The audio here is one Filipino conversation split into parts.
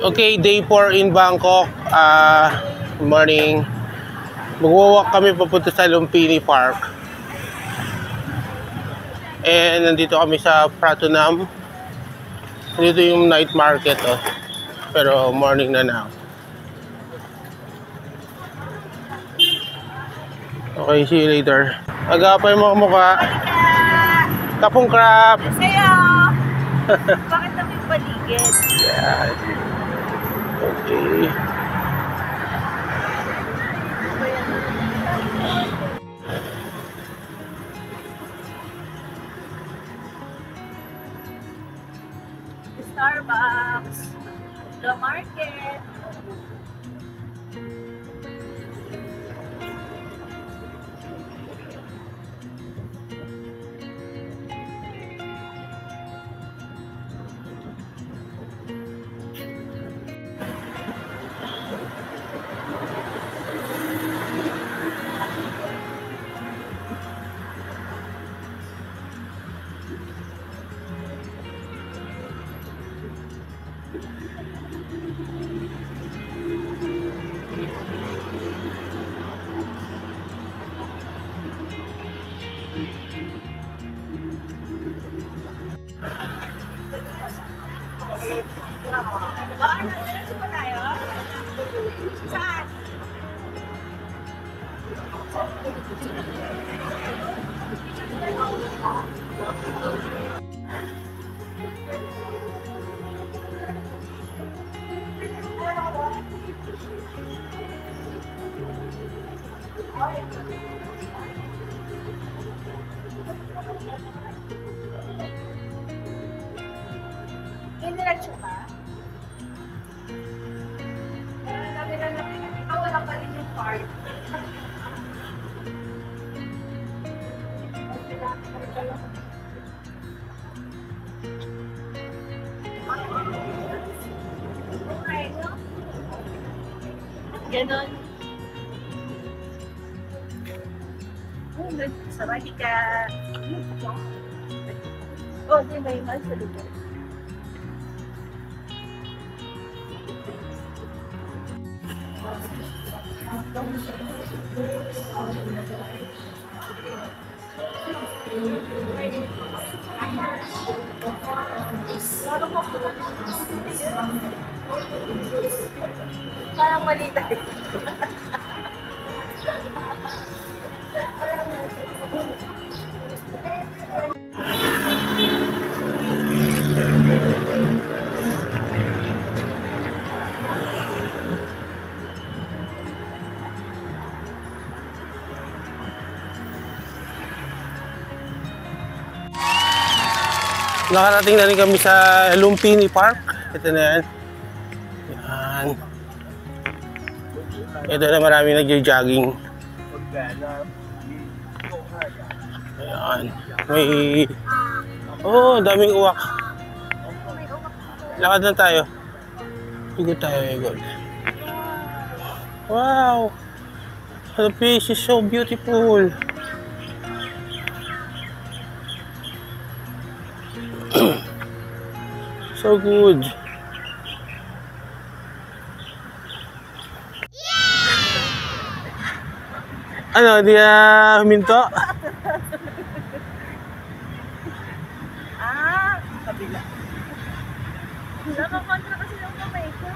Okay, day 4 in Bangkok. Good morning. Magwawalk kami papunta sa Lumpini Park. And nandito kami sa Pratunam. Dito yung night market, oh. Pero morning na now. Okay, see you later. Agapay mo mukha. Kapong crab. Sa'yo! Bakit na may paligid? Yeah. Okay. Starbucks. The market. Saan? Indiretso ka? Wala pa rin yung card. Ganon. Sarali ka. Oh, di ba yung sa lugar? Parang mali tayo. Nakarating na rin kami sa Lumpini Park. Ito na yan. Yan. Ito na marami nag-jogging. Ayan. May... Oh, daming uwak. Lakad na tayo. Ikot tayo, ikot. Wow! The place is so beautiful. So good. Ano, di na huminto? Kabila. Nakakontra kasi yung kamay ko.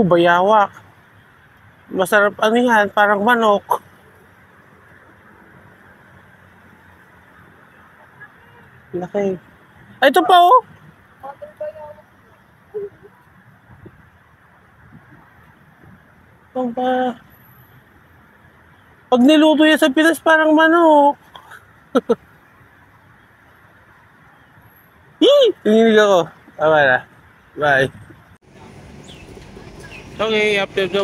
Bayawak. Masarap ano yan, parang manok. Laki. Ay, ito pa oh. Ito pa. Pag niluto yan sa Pinas, parang manok. Yee! Tingin ako. Tama na. Bye. Okay, after the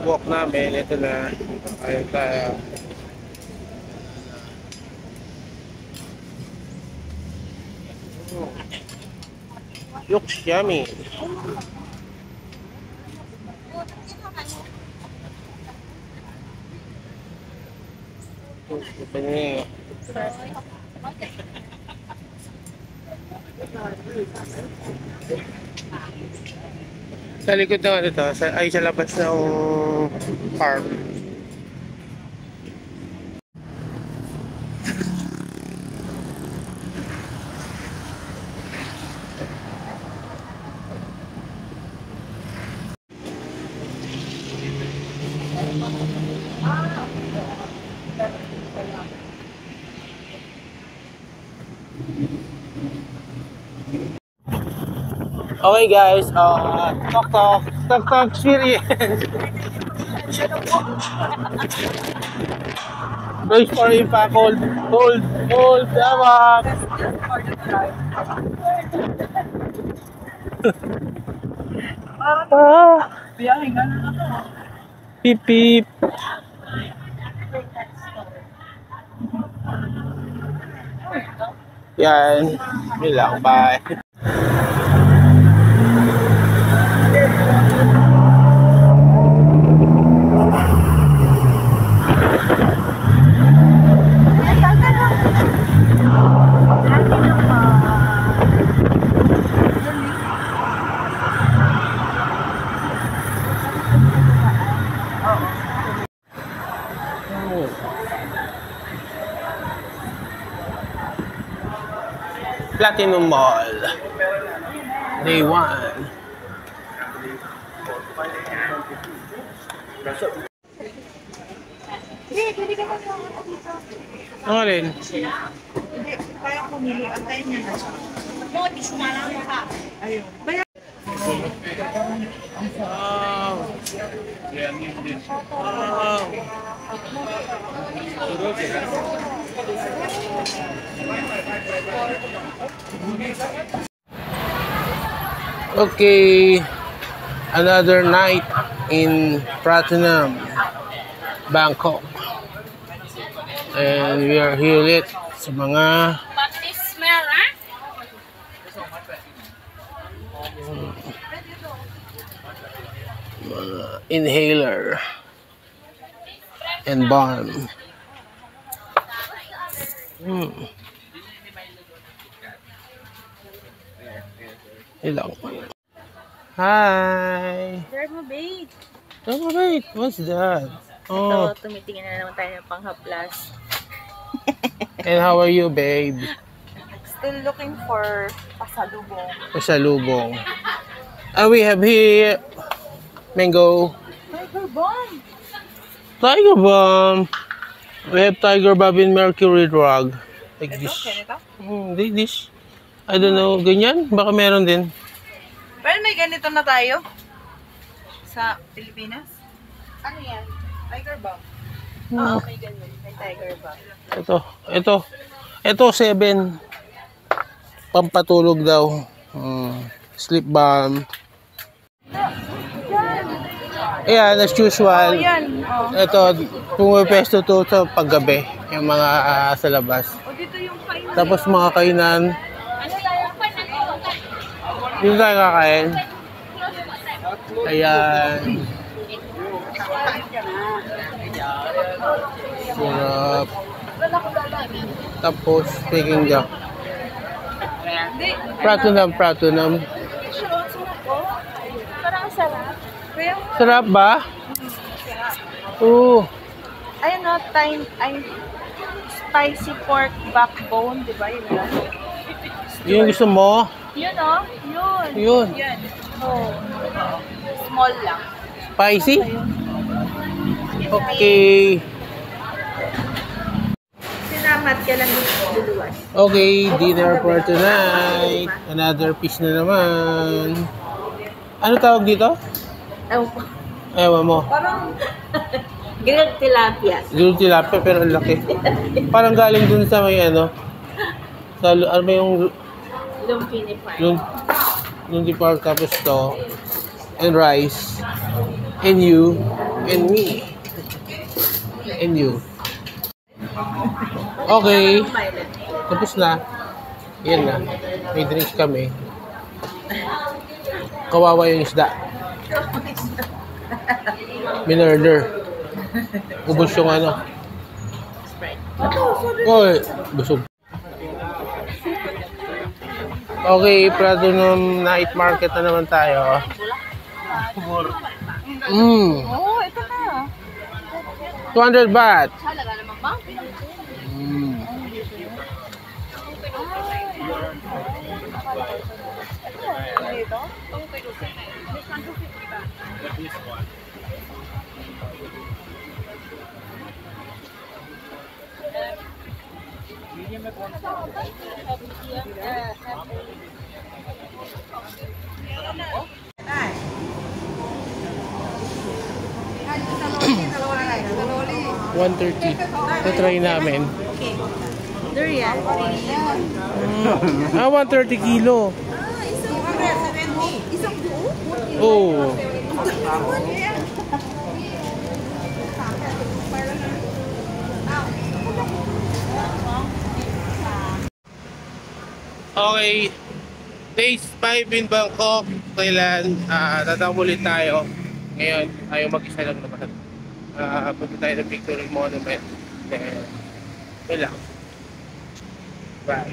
walk namin, ito na. Ayun tayo. Looks yummy. Ito niya. Sa likod ng ano to, ay sa labas ng park. Okay guys, talk experience. Brace for impact, hold, tama. Pip pip. Yan, yun lang, bye. Platinum Mall. Day 1. Ano rin? Hindi, kaya pumili. Antayin niya na siya. Notice na lang ka. Ayun. Wow. Wow. Okay, another night in Pratunam, Bangkok, and we are here ulit sa mga inhaler and balm. Hello. Hi. Dermabate. Oh, wait. What's that? Oh. Ito, tumitingin na naman tayo ng panghaplas. And how are you, babe? Still looking for pasalubong. Pasalubong. We have here mango. Tiger Bomb. Tiger Bomb. We have Tiger Bomb in Mercury Drug. Like Ito, this. ganito? This. I don't know. Ganyan? Baka meron din. Pero may ganito na tayo. Sa Pilipinas. Ano yan? Tiger Bomb. Oo, may ganun. May Tiger Bomb. Ito 7. Pampatulog daw. Sleep balm. Ayan, as usual. Oh, yan. Oh. Ito, pumipesto to sa paggabi. Yung mga sa labas. O, dito yung kainan. Tapos mga kainan. Dito tayo kakain. Ayan. Sarap. Tapos, Peking duck. Pratunam. Parang sarap. Sarap ba? Oo. Ayun no, spicy pork backbone, di ba? Yun lang. Yung gusto mo? Yun oh, yun. Yun. Yan. Oh. Small lang. Spicy? Okay. Sinamat ka lang duluan. Okay, dinner for tonight. Another piece na naman. Ano tawag dito? Ewan ko. Ewan mo. Parang grilled tilapia. Grilled tilapia pero ang laki. Parang galing dun sa may ano. Sa ano ba yung Lumpini Farm. Lumpini Park, tapos to. And rice. And you. And me. And you. Okay. Tapos na. Yan na. May drinks kami. Kawawa yung isda. Minurder. Ubus yung ano. Oy, busog. Okay, Prado ng night market na naman tayo. Oh, ito na. 200 baht. Halaga naman ba? Dito? $130. Try namin. Durian. 130 kilo. Isang buo? Oh. Okay. Days 5 in Bangkok, Thailand. Tatawag ulit tayo. Ngayon, tayo mag-isa lang naman. Punta tayo ng Victory Monument. Then, yun lang. Bye.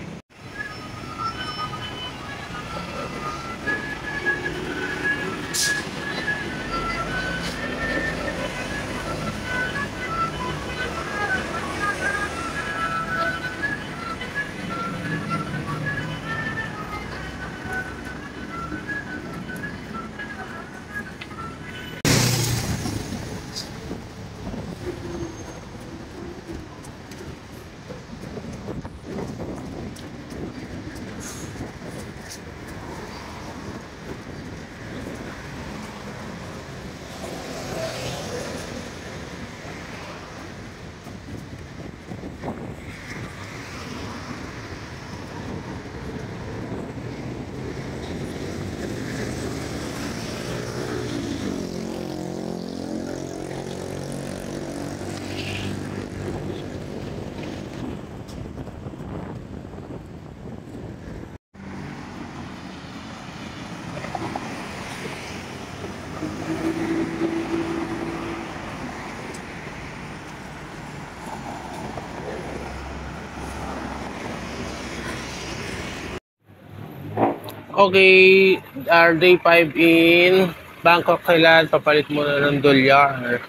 Okay, our day 5 in Bangkok, Thailand. Papalit muna ng dolyar.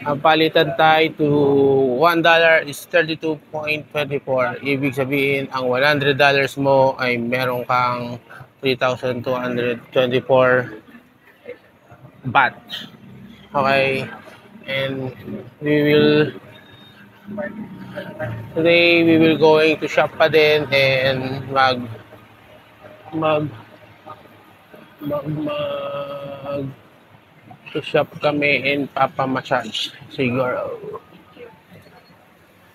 Ang palitan tayo to $1 is 32.24. Ibig sabihin, ang $100 mo ay meron kang 3,224 baht. Okay, and today we will going to shop pa din and to shop kami and papa-massage siguro.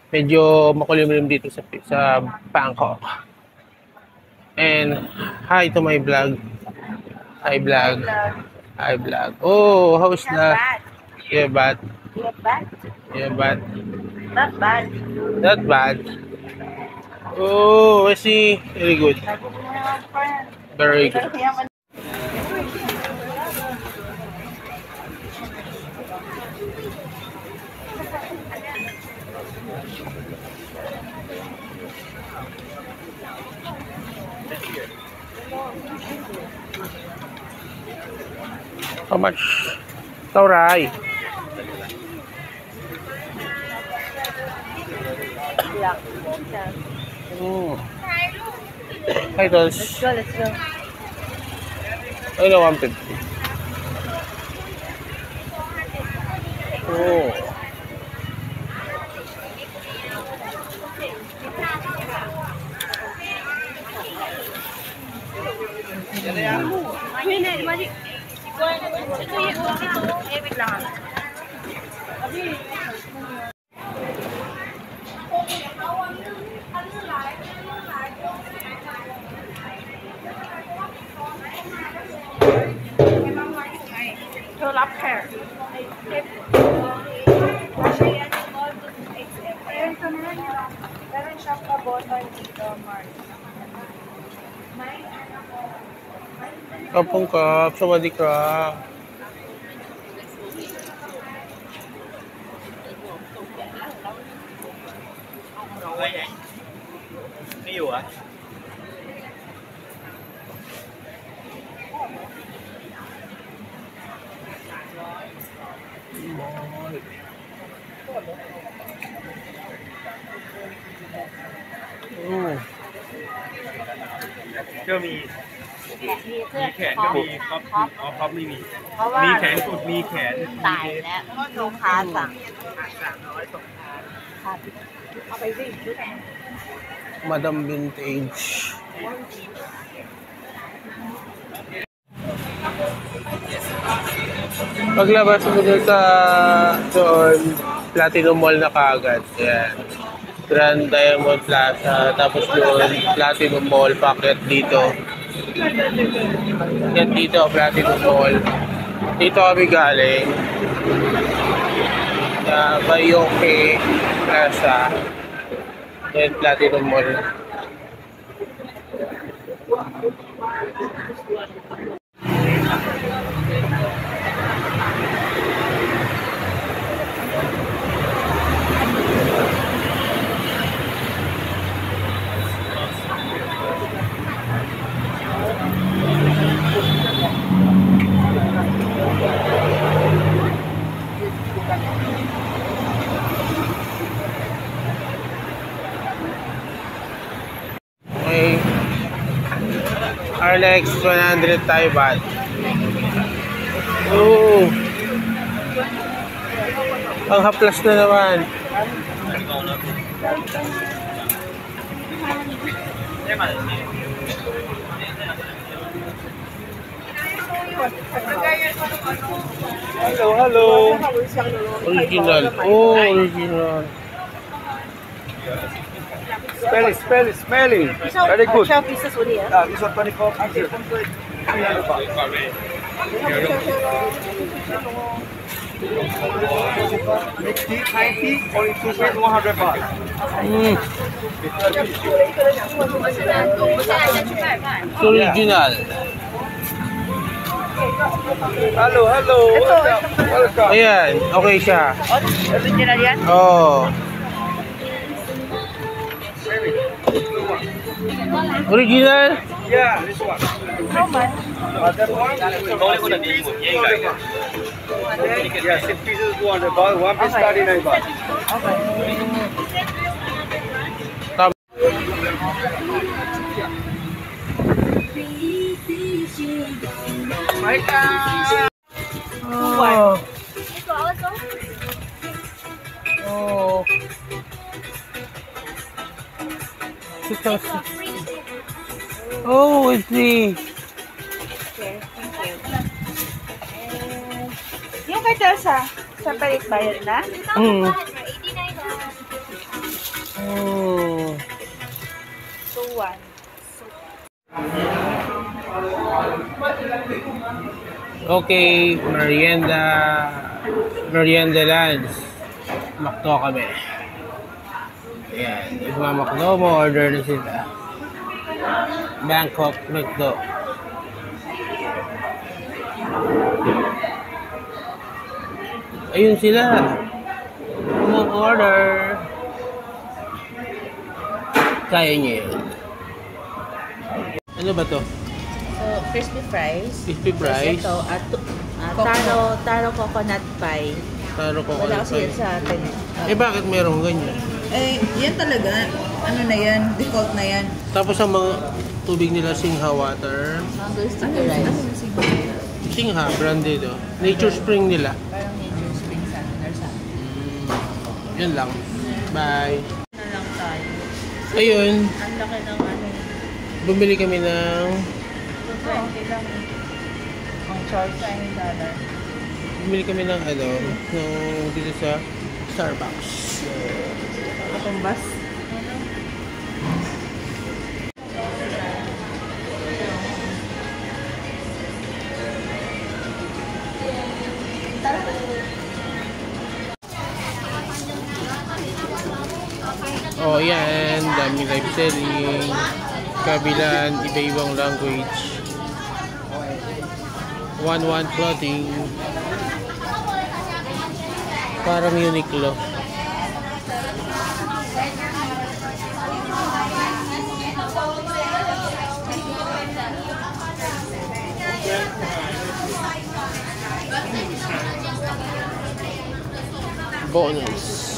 Medyo makulimlim dito sa Bangkok. And hi to my vlog. Hi vlog. Hi vlog. Oh, how's the? Yeah, bad. Not bad. Yeah, bad. Not bad. Not bad. Oh, I see. Very good. Very good. How much? Tauray. Oh. Hi, Dos. Let's go, let's go. I know 150. Oh. Wait lang. So, lap hair. Meron siyang kabotan dito, Mark. Kapong kap, sawadee ka. Nhiều hả?ก็มีแขนก็มีครับไม่มี เพราะว่า มีแขนกุดมีแขน ตายแล้วลูกค้าสั่งค่ะเอาไปสิชุด Madam Vintage. Paglabas mo dun sa doon, Platinum Mall na kaagad. Yan. Grand Diamond Plaza. Tapos doon, Platinum Mall. Packet dito. Yan dito, Platinum Mall. Dito kami galing. Bayoke Plaza. Yan, Platinum Mall. Okay. RLX 100 Taiwan. Oh. Ang haplas na naman. Hello. Original. Oh, original. Smelly. Very good. pieces ulit This one 24 pieces. 90, only 2 pieces, 100 baht. It's original. Hello. Welcome. Ayan, okay siya. original yan Oh. Original? Yeah, this one. how much That one? Yeah, 6 pieces 200 baht, 1 piece 39 baht. Tama. Oh. Oh. 2000. Oh, I see. yung kay Telsa sa palit bayad na Hmm. Oh. 2-1 Okay, merienda lunch. Makto kami. Ayan, nagmamakdo mo, order na sila. Bangkok McDo. Ayun sila. Order. Kaya niya yun. Ano ba to? so crispy fries Crispy fries? ito at taro coconut pie Taro ko wala kasi yan sa atin Eh bakit merong ganyan? yan talaga ano na yan default na yan Tapos ang mga tubig nila Singha water. mango sticky rice Singha, branded oh. Nature Spring nila. parang nature spring sa or sa Yun lang. Bye. na lang tayo Ayun, ang laki ng ano bumili kami ng 220 lang ang charge $9 bumili kami ng ano, ng dito sa Starbucks. katumbas Oh, yan. Daming live selling. Kabilan, iba-ibang language. 1-1 clothing. Parang Uniqlo. Bonus.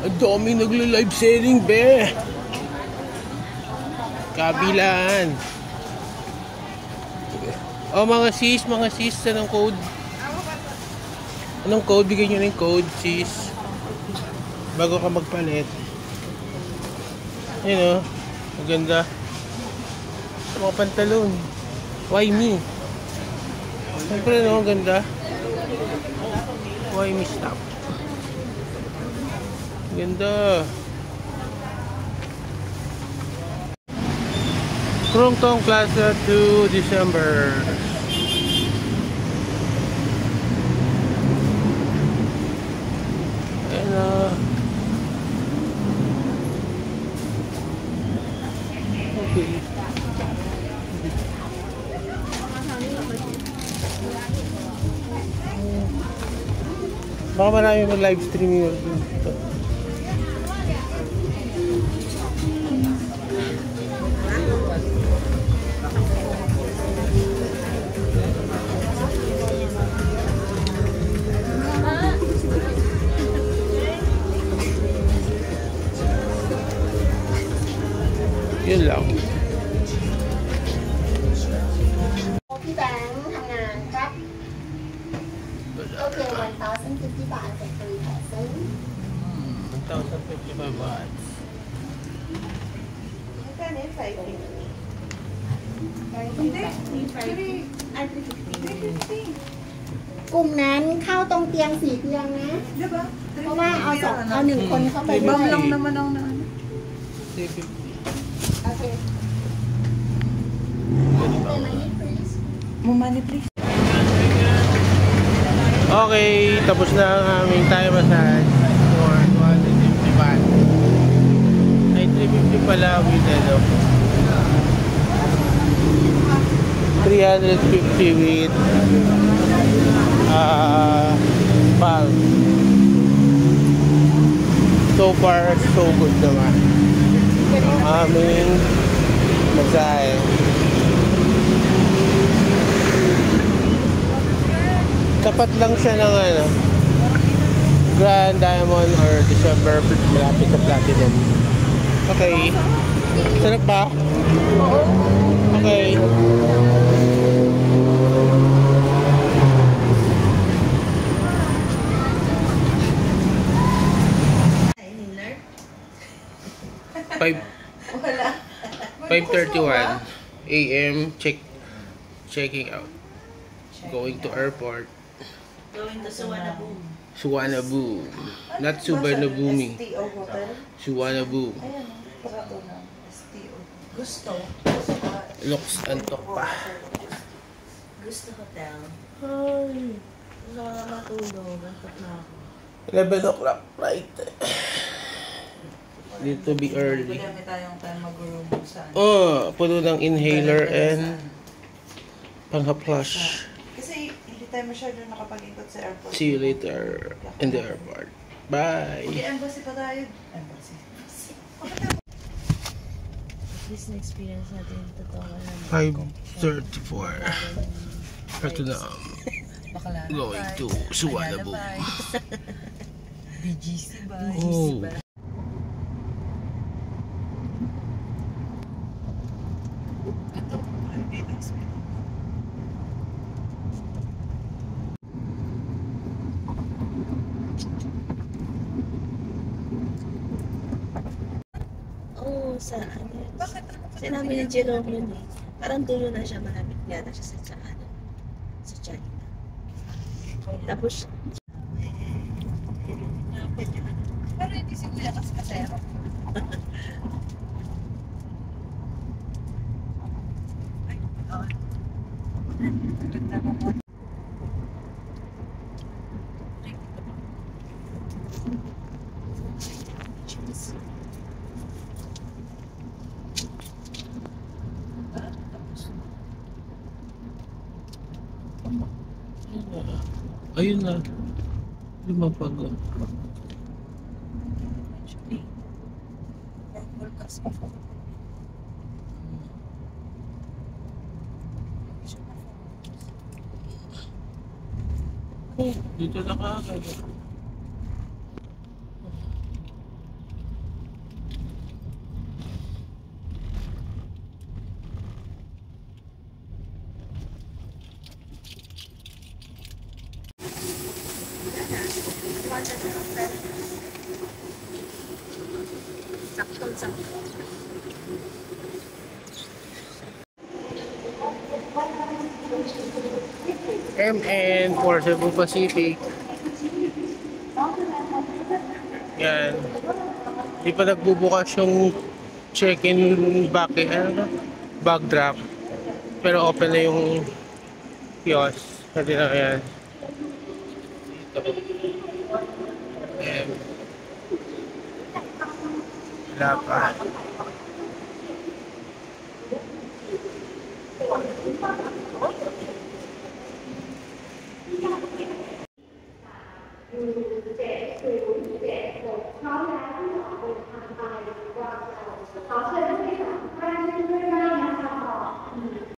Ang daming nagla-live selling, be. Kabilaan. Oh, mga sis, anong code? Anong code? Bigyan nyo ng code, sis. Bago ka magpalit. Ayun, oh. Maganda. Mga pantalon. Why me? Siyempre, no? Ang ganda. Why me stop? Ganda. Krungtong Plaza to December. Ayan. Okay. Baka marami mag-live streaming dito. Yun lang.พี่แบงค์ทำงานครับ โอเค 1,050 บาทเป็นฟรีแถมซึ่ง 1,055 baht. Hindi. 350. กลุ่มนั้นเข้าตรงเตียง4เตียงนะ Diba? เพราะว่าเอา1คนเข้าไปด้ว Bam ย lang naman ang na. โอเค Mumani please. Okay, tapos na ang aming Thai massage for 250 baht. Ay, 350 pala with ano. 350 with pal. So far, so good naman. Ang aming massage. Tapat lang siya ng ano, Grand Diamond or December, malapit sa Platinum. Okay. Sarap ba? Okay. Five 5:31 a.m. checking out. Going to airport. Going to Suwanabu. Suwanabu. Not Subarnabumi. STO Hotel. Suwanabu. Ayan, parato ng STO. Gusto. Looks antok pa. Gusto Hotel. Ay. Wala ka matulog. Antok na ako. 11 o'clock flight. Need to be early. Madami tayong time mag-room saan. Oh, puno ng inhaler and pangha-flush. Kasi hindi tayo masyado nakapag-ikot sa airport. See you later in the airport. Bye. Hindi, embassy pa tayo. Embassy. At least na-experience natin yung totoo na 5:34. Ito na. Going to Suwanabu. BGC ba? Oh. Oo, sa ano. Sinabi ni Jerome yun eh. Parang dulo na siya, malapit yata siya sa ano, sa China. Tapos, Pero hindi siguro kasi kasero. Ay, Ayun na. Lumapag. Actually, purple kasi. Dito na ka. Saktong-sakto. MN for Cebu Pacific. Yan. Di pa nagbubukas yung check-in back, bag drop. Pero open na yung kiosk. Pwede na yan. Dito. Wala pa.